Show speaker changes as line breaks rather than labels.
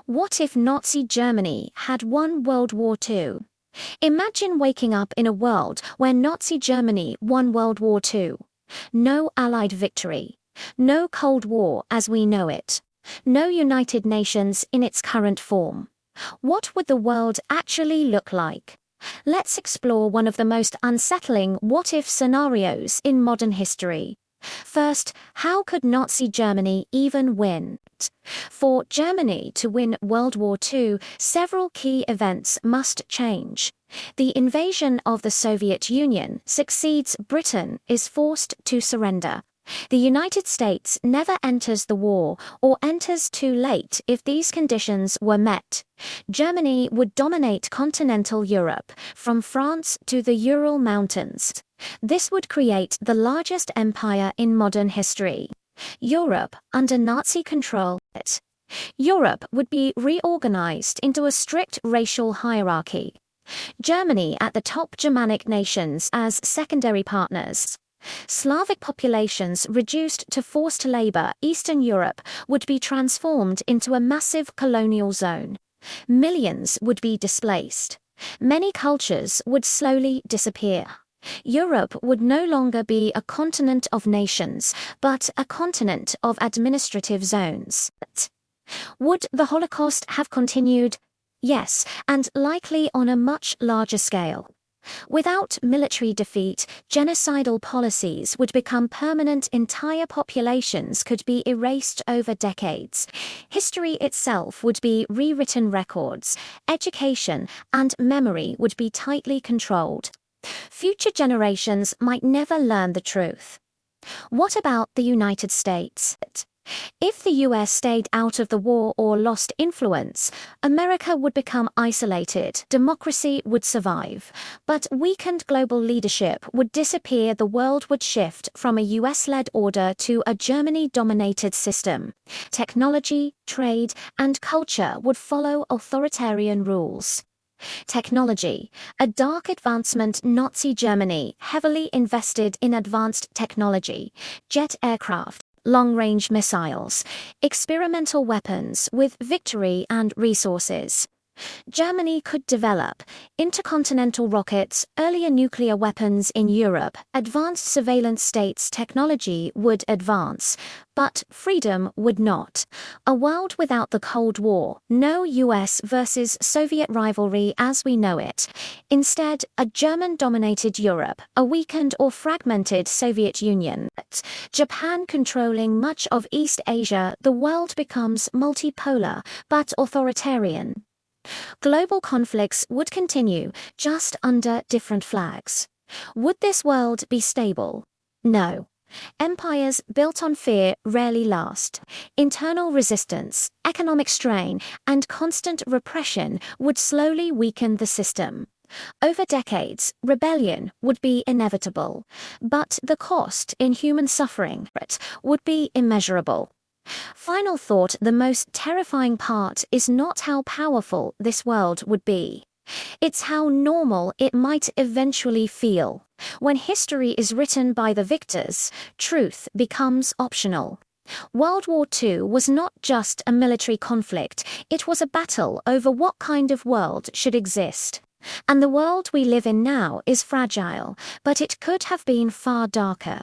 What if Nazi Germany had won World War II? Imagine waking up in a world where Nazi Germany won World War II. No Allied victory. No Cold War as we know it. No United Nations in its current form. What would the world actually look like? Let's explore one of the most unsettling what-if scenarios in modern history. First, how could Nazi Germany even win? For Germany to win World War II, several key events must change. The invasion of the Soviet Union succeeds. Britain is forced to surrender. The United States never enters the war or enters too late if these conditions were met. Germany would dominate continental Europe, from France to the Ural Mountains. This would create the largest empire in modern history. Europe under Nazi control. Europe would be reorganized into a strict racial hierarchy. Germany at the top, Germanic nations as secondary partners. Slavic populations reduced to forced labor. Eastern Europe would be transformed into a massive colonial zone. Millions would be displaced. Many cultures would slowly disappear. Europe would no longer be a continent of nations, but a continent of administrative zones. Would the Holocaust have continued? Yes, and likely on a much larger scale. Without military defeat, genocidal policies would become permanent. Entire populations could be erased over decades. History itself would be rewritten. Records, education, and memory would be tightly controlled. Future generations might never learn the truth. What about the United States? If the US stayed out of the war or lost influence, America would become isolated. Democracy would survive, but weakened global leadership would disappear. The world would shift from a US-led order to a Germany-dominated system. Technology, trade, and culture would follow authoritarian rules. Technology, a dark advancement. Nazi Germany heavily invested in advanced technology, jet aircraft, long-range missiles, experimental weapons with victory and resources. Germany could develop intercontinental rockets, earlier nuclear weapons in Europe. Advanced surveillance states. Technology would advance, but freedom would not. A world without the Cold War, no US versus Soviet rivalry as we know it. Instead, a German-dominated Europe, a weakened or fragmented Soviet Union, Japan controlling much of East Asia. The world becomes multipolar, but authoritarian. Global conflicts would continue, just under different flags. Would this world be stable? No. Empires built on fear rarely last. Internal resistance, economic strain, and constant repression would slowly weaken the system. Over decades, rebellion would be inevitable, but the cost in human suffering would be immeasurable. Final thought: the most terrifying part is not how powerful this world would be. It's how normal it might eventually feel. When history is written by the victors, truth becomes optional. World War II was not just a military conflict, it was a battle over what kind of world should exist. And the world we live in now is fragile, but it could have been far darker.